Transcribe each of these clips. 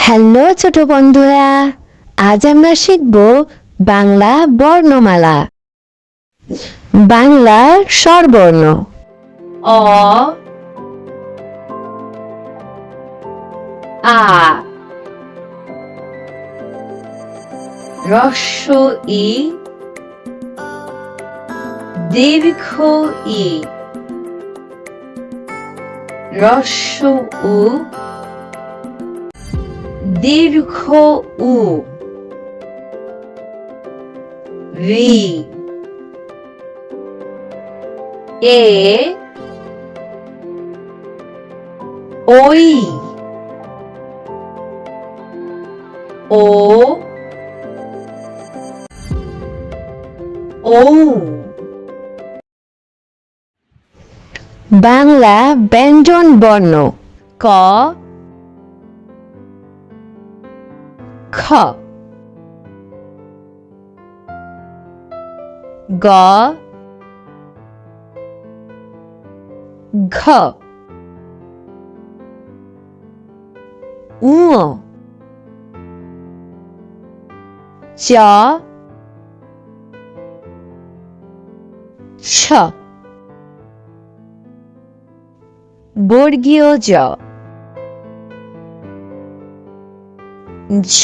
Hello ছোট বন্ধুরা, আজ আমরা শিখব বাংলা বর্ণমালা। বাংলা স্বরবর্ণ অ আ হ্রস্ব ই দীর্ঘ ই হ্রস্ব উ দীর্ঘ উ রি এ ওই ও ঔ বাংলা ব্যঞ্জন বর্ণ ক খ গ ঘ ঙ চ ছ বর্গীয় জ ঝ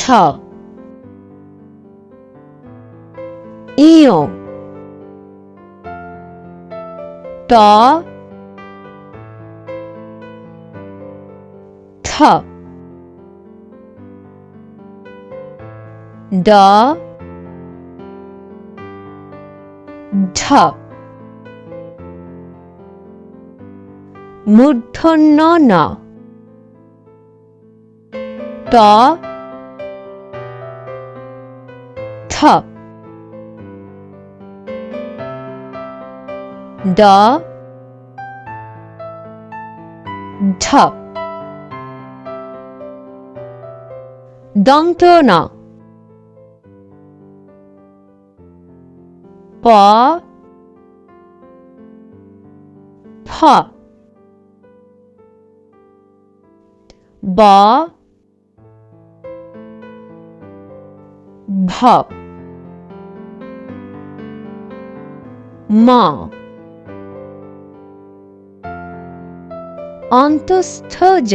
ইয় ট ঠ ড ঢ মূর্ধন্য ন ট ঠ ড ঢ দন্ত ন প ফ ব ভ ম অন্তস্থ জ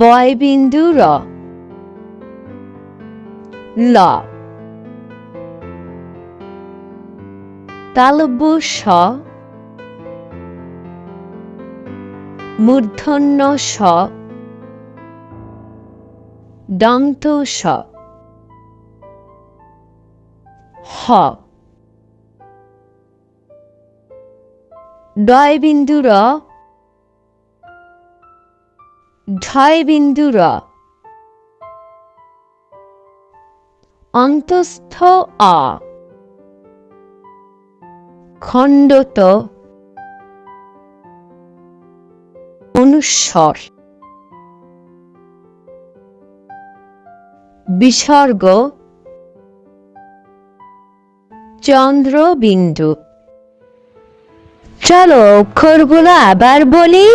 বয়বিন্দু র ল তালব্য স মূর্ধন্য স দন্ত স হ ডয়বিন্দু র ঢয়বিন্দু র অন্তস্থ অ খণ্ডত অনুস্বর বিসর্গ চন্দ্রবিন্দু। চলো অক্ষরগুলো আবার বলি।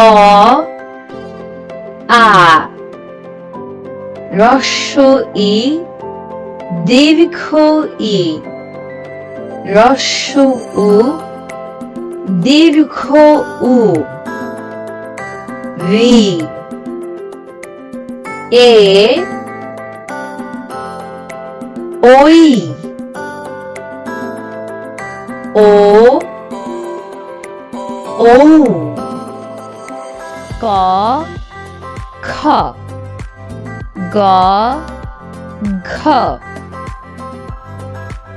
অ আ হ্রস্ব ই দীর্ঘ ই হ্রস্ব উ দীর্ঘ উ রি এ ওই ও ঔ ক খ গ ঘ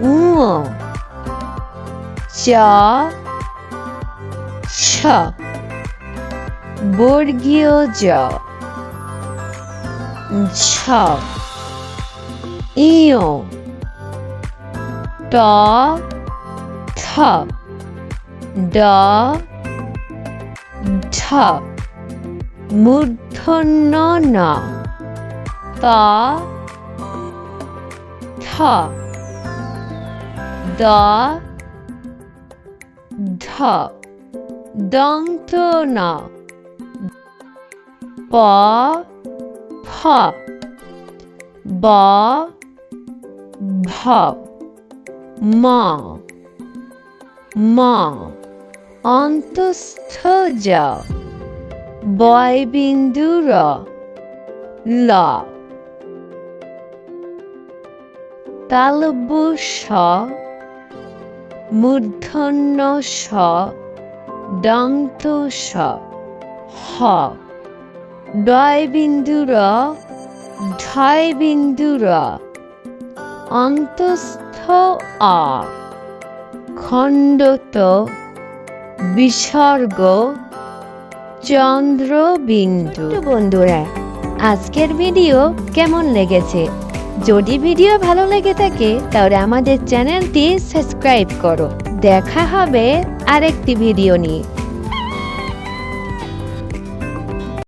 ঙ চ ছ বর্গীয় জ ঝ ইয় ট ঠ ড ঢ মূর্ধন্য ন ত থ দ ঢ দন্ত ন প ফ ব ভ ম ম অন্তস্থ জ বয়বিন্দু র ল তালব্য স মূর্ধন্য স দন্ত স হ ডয়বিন্দু র ঢয়বিন্দু র অন্তস্থ অ খণ্ডত বিসর্গ চন্দ্রবিন্দু। বন্ধুরা, আজকের ভিডিও কেমন লেগেছে? যদি ভিডিও ভালো লেগে থাকে তাহলে আমাদের চ্যানেলটি সাবস্ক্রাইব করো। দেখা হবে আরেকটি ভিডিও নিয়ে।